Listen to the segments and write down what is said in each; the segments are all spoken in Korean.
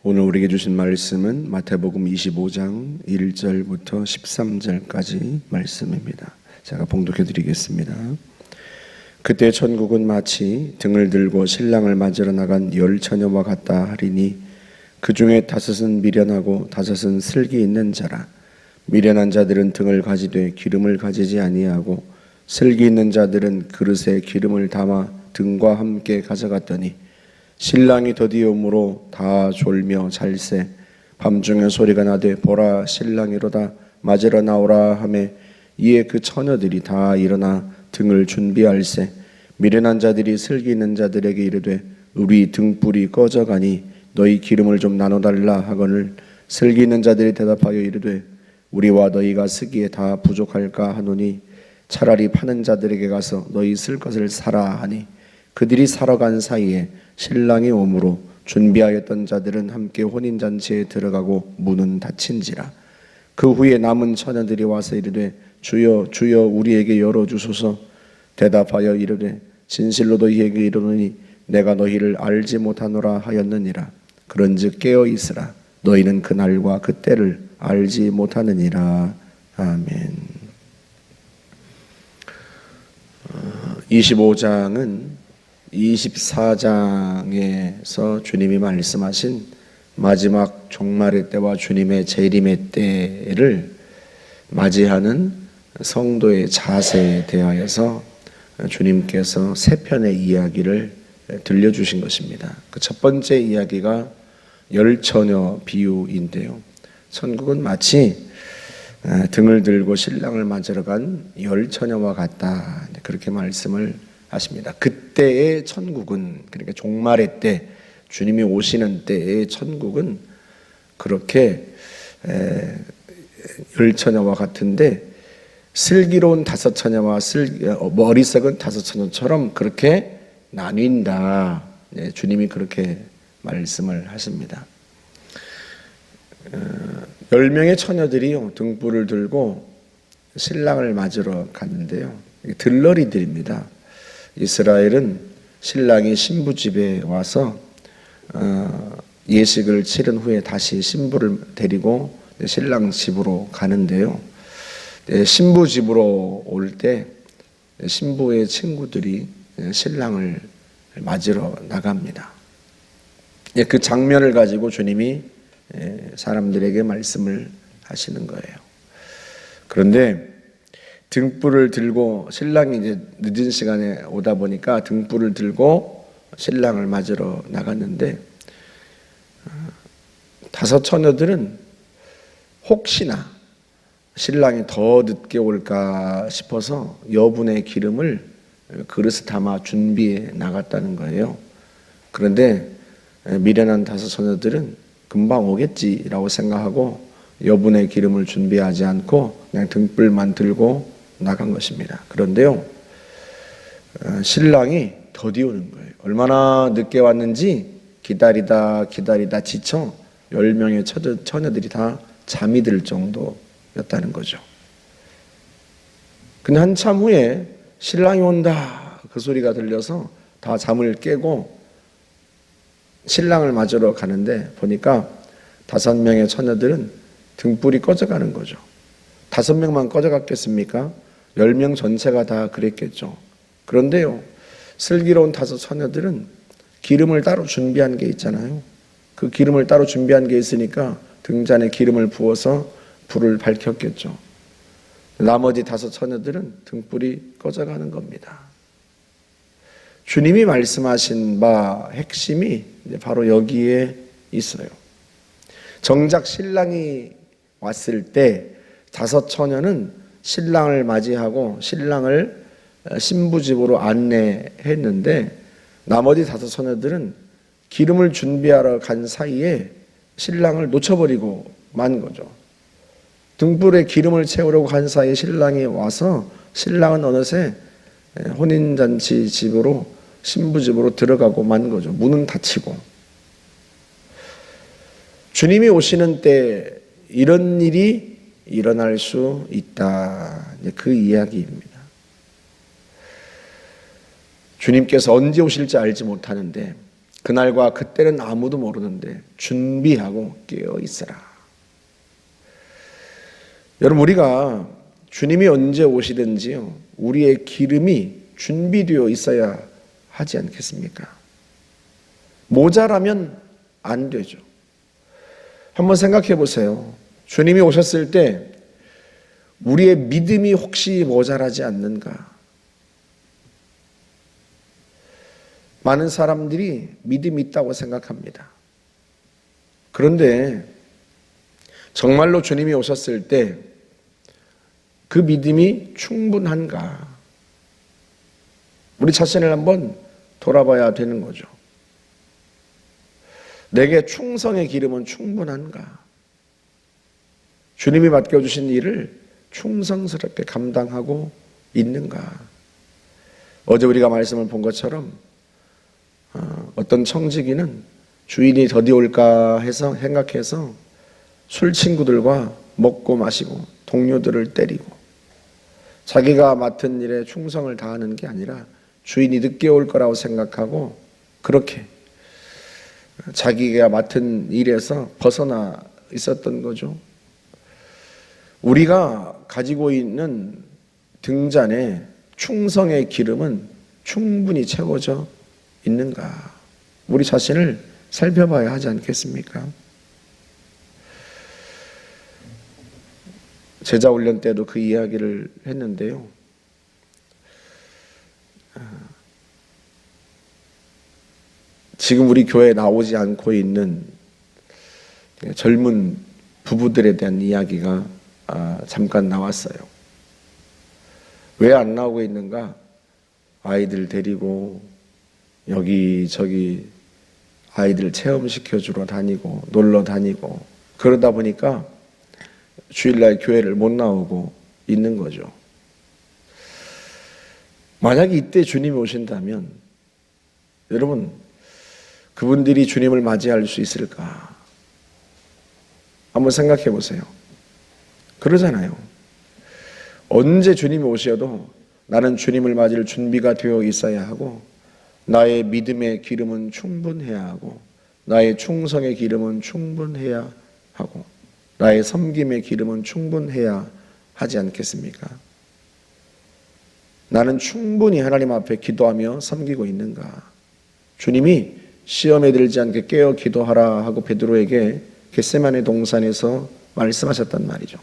오늘 우리에게 주신 말씀은 마태복음 25장 1절부터 13절까지 말씀입니다. 제가 봉독해 드리겠습니다. 그때 천국은 마치 등을 들고 신랑을 맞으러 나간 10처녀와 같다 하리니 그 중에 5은 미련하고 5은 슬기 있는 자라. 미련한 자들은 등을 가지되 기름을 가지지 아니하고 슬기 있는 자들은 그릇에 기름을 담아 등과 함께 가져갔더니 신랑이 더디움으로 다 졸며 잘세. 밤중에 소리가 나되 보라 신랑이로다 맞으러 나오라 하매 이에 그 처녀들이 다 일어나 등을 준비할세. 미련한 자들이 슬기 있는 자들에게 이르되 우리 등불이 꺼져가니 너희 기름을 좀 나눠달라 하거늘 슬기 있는 자들이 대답하여 이르되 우리와 너희가 쓰기에 다 부족할까 하노니 차라리 파는 자들에게 가서 너희 쓸 것을 사라 하니 그들이 사러 간 사이에 신랑이 오므로 준비하였던 자들은 함께 혼인잔치에 들어가고 문은 닫힌지라. 그 후에 남은 처녀들이 와서 이르되 주여 주여 우리에게 열어주소서. 대답하여 이르되 진실로 너희에게 이르노니 내가 너희를 알지 못하노라 하였느니라. 그런즉 깨어 있으라. 너희는 그 날과 그 때를 알지 못하느니라. 아멘. 25장은 24장에서 주님이 말씀하신 마지막 종말의 때와 주님의 재림의 때를 맞이하는 성도의 자세에 대하여서 주님께서 세 편의 이야기를 들려주신 것입니다. 그 첫 번째 이야기가 10처녀 비유인데요. 천국은 마치 등을 들고 신랑을 맞으러 간 10처녀와 같다, 그렇게 말씀을 하십니다. 그때의 천국은, 그러니까 종말의 때, 주님이 오시는 때의 천국은 그렇게 10처녀와 같은데 슬기로운 5처녀와 어리석은 5처녀처럼 그렇게 나뉜다. 주님이 그렇게 말씀을 하십니다. 10명의 처녀들이요 등불을 들고 신랑을 맞으러 갔는데요, 들러리들입니다. 이스라엘은 신랑이 신부 집에 와서 예식을 치른 후에 다시 신부를 데리고 신랑 집으로 가는데요, 신부 집으로 올 때 신부의 친구들이 신랑을 맞으러 나갑니다. 그 장면을 가지고 주님이 사람들에게 말씀을 하시는 거예요. 그런데 등불을 들고 신랑이 이제 늦은 시간에 오다 보니까 등불을 들고 신랑을 맞으러 나갔는데 5처녀들은 혹시나 신랑이 더 늦게 올까 싶어서 여분의 기름을 그릇에 담아 준비해 나갔다는 거예요. 그런데 미련한 5처녀들은 금방 오겠지라고 생각하고 여분의 기름을 준비하지 않고 그냥 등불만 들고 나간 것입니다. 그런데요, 신랑이 더디오는 거예요. 얼마나 늦게 왔는지 기다리다 지쳐 10명의 처녀들이 다 잠이 들 정도였다는 거죠. 근데 한참 후에 신랑이 온다 그 소리가 들려서 다 잠을 깨고 신랑을 맞으러 가는데 보니까 5명의 처녀들은 등불이 꺼져가는 거죠. 5명만 꺼져갔겠습니까? 10명 전체가 다 그랬겠죠. 그런데요, 슬기로운 5처녀들은 기름을 따로 준비한 게 있잖아요. 그 기름을 따로 준비한 게 있으니까 등잔에 기름을 부어서 불을 밝혔겠죠. 나머지 5처녀들은 등불이 꺼져가는 겁니다. 주님이 말씀하신 바 핵심이 바로 여기에 있어요. 정작 신랑이 왔을 때 5처녀는 신랑을 맞이하고 신랑을 신부 집으로 안내했는데 나머지 5처녀들은 기름을 준비하러 간 사이에 신랑을 놓쳐버리고 만 거죠. 등불에 기름을 채우려고 간 사이에 신랑이 와서 신랑은 어느새 혼인잔치 집으로 신부 집으로 들어가고 만 거죠. 문은 닫히고. 주님이 오시는 때 이런 일이 일어날 수 있다. 그 이야기입니다. 주님께서 언제 오실지 알지 못하는데 그날과 그때는 아무도 모르는데 준비하고 깨어 있어라. 여러분, 우리가 주님이 언제 오시든지요, 우리의 기름이 준비되어 있어야 하지 않겠습니까? 모자라면 안 되죠. 한번 생각해 보세요. 주님이 오셨을 때 우리의 믿음이 혹시 모자라지 않는가? 많은 사람들이 믿음이 있다고 생각합니다. 그런데 정말로 주님이 오셨을 때 그 믿음이 충분한가? 우리 자신을 한번 돌아봐야 되는 거죠. 내게 충성의 기름은 충분한가? 주님이 맡겨주신 일을 충성스럽게 감당하고 있는가? 어제 우리가 말씀을 본 것처럼 어떤 청지기는 주인이 더디 올까 해서 생각해서 술 친구들과 먹고 마시고 동료들을 때리고 자기가 맡은 일에 충성을 다하는 게 아니라 주인이 늦게 올 거라고 생각하고 그렇게 자기가 맡은 일에서 벗어나 있었던 거죠. 우리가 가지고 있는 등잔에 충성의 기름은 충분히 채워져 있는가? 우리 자신을 살펴봐야 하지 않겠습니까? 제자 훈련 때도 그 이야기를 했는데요. 지금 우리 교회에 나오지 않고 있는 젊은 부부들에 대한 이야기가 잠깐 나왔어요. 왜 안 나오고 있는가? 아이들 데리고 여기저기 아이들 체험시켜주러 다니고 놀러 다니고 그러다 보니까 주일날 교회를 못 나오고 있는 거죠. 만약에 이때 주님이 오신다면 여러분, 그분들이 주님을 맞이할 수 있을까? 한번 생각해 보세요. 그러잖아요. 언제 주님이 오셔도 나는 주님을 맞을 준비가 되어 있어야 하고, 나의 믿음의 기름은 충분해야 하고, 나의 충성의 기름은 충분해야 하고, 나의 섬김의 기름은 충분해야 하지 않겠습니까? 나는 충분히 하나님 앞에 기도하며 섬기고 있는가? 주님이 시험에 들지 않게 깨어 기도하라 하고 베드로에게 겟세마네 동산에서 말씀하셨단 말이죠.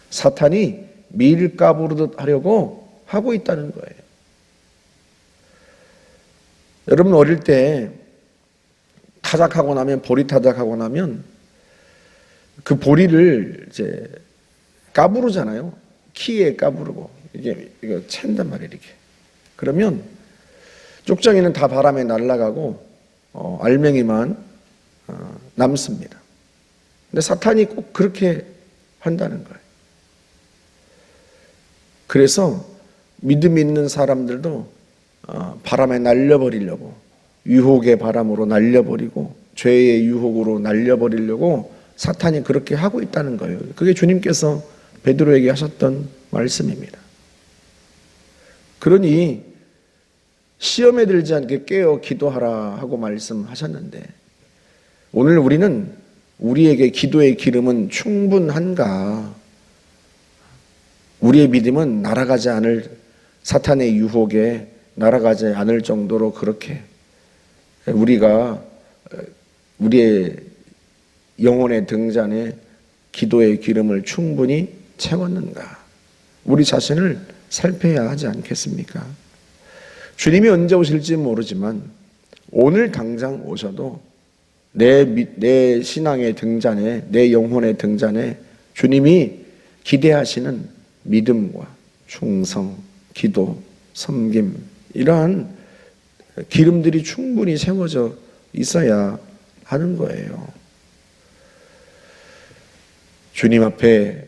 사탄이 밀가부르듯 하려고 하고 있다는 거예요. 여러분, 어릴 때 타작하고 나면, 보리 타작하고 나면 그 보리를 이제 까부르잖아요. 키에 까부르고 이거 챈단 말이에요. 이렇게. 그러면 쪽장이는 다 바람에 날아가고 알맹이만 남습니다. 근데 사탄이 꼭 그렇게 한다는 거예요. 그래서 믿음 있는 사람들도 바람에 날려버리려고, 유혹의 바람으로 날려버리고 죄의 유혹으로 날려버리려고 사탄이 그렇게 하고 있다는 거예요. 그게 주님께서 베드로에게 하셨던 말씀입니다. 그러니 시험에 들지 않게 깨어 기도하라 하고 말씀하셨는데, 오늘 우리는 우리에게 기도의 기름은 충분한가? 우리의 믿음은 날아가지 않을, 사탄의 유혹에 날아가지 않을 정도로 그렇게 우리가 우리의 영혼의 등잔에 기도의 기름을 충분히 채웠는가? 우리 자신을 살펴야 하지 않겠습니까? 주님이 언제 오실지 모르지만 오늘 당장 오셔도 내 신앙의 등잔에, 내 영혼의 등잔에 주님이 기대하시는 믿음과 충성, 기도, 섬김, 이러한 기름들이 충분히 채워져 있어야 하는 거예요. 주님 앞에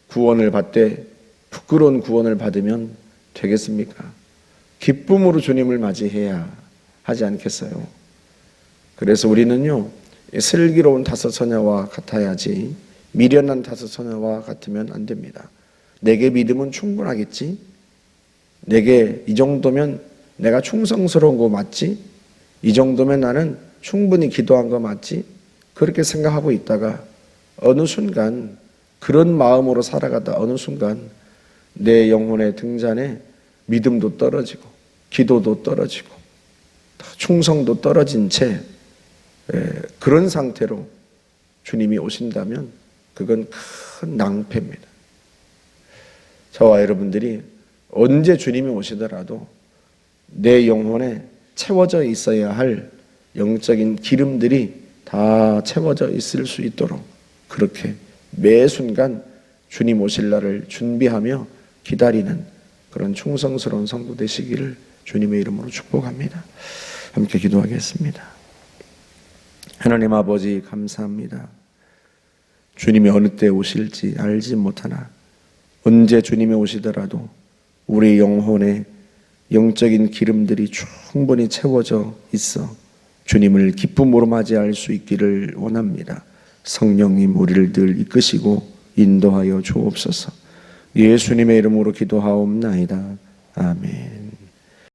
구원을 받되 부끄러운 구원을 받으면 되겠습니까? 기쁨으로 주님을 맞이해야 하지 않겠어요? 그래서 우리는요, 슬기로운 다섯 처녀와 같아야지 미련한 다섯 처녀와 같으면 안 됩니다. 내게 믿음은 충분하겠지? 내게 이 정도면 내가 충성스러운 거 맞지? 이 정도면 나는 충분히 기도한 거 맞지? 그렇게 생각하고 있다가 어느 순간 그런 마음으로 살아가다 어느 순간 내 영혼의 등잔에 믿음도 떨어지고 기도도 떨어지고 충성도 떨어진 채 그런 상태로 주님이 오신다면 그건 큰 낭패입니다. 저와 여러분들이 언제 주님이 오시더라도 내 영혼에 채워져 있어야 할 영적인 기름들이 다 채워져 있을 수 있도록 그렇게 매 순간 주님 오실 날을 준비하며 기다리는 그런 충성스러운 성도 되시기를 주님의 이름으로 축복합니다. 함께 기도하겠습니다. 하나님 아버지 감사합니다. 주님이 어느 때 오실지 알지 못하나 언제 주님이 오시더라도 우리 영혼에 영적인 기름들이 충분히 채워져 있어 주님을 기쁨으로 맞이할 수 있기를 원합니다. 성령님 우리를 늘 이끄시고 인도하여 주옵소서. 예수님의 이름으로 기도하옵나이다. 아멘.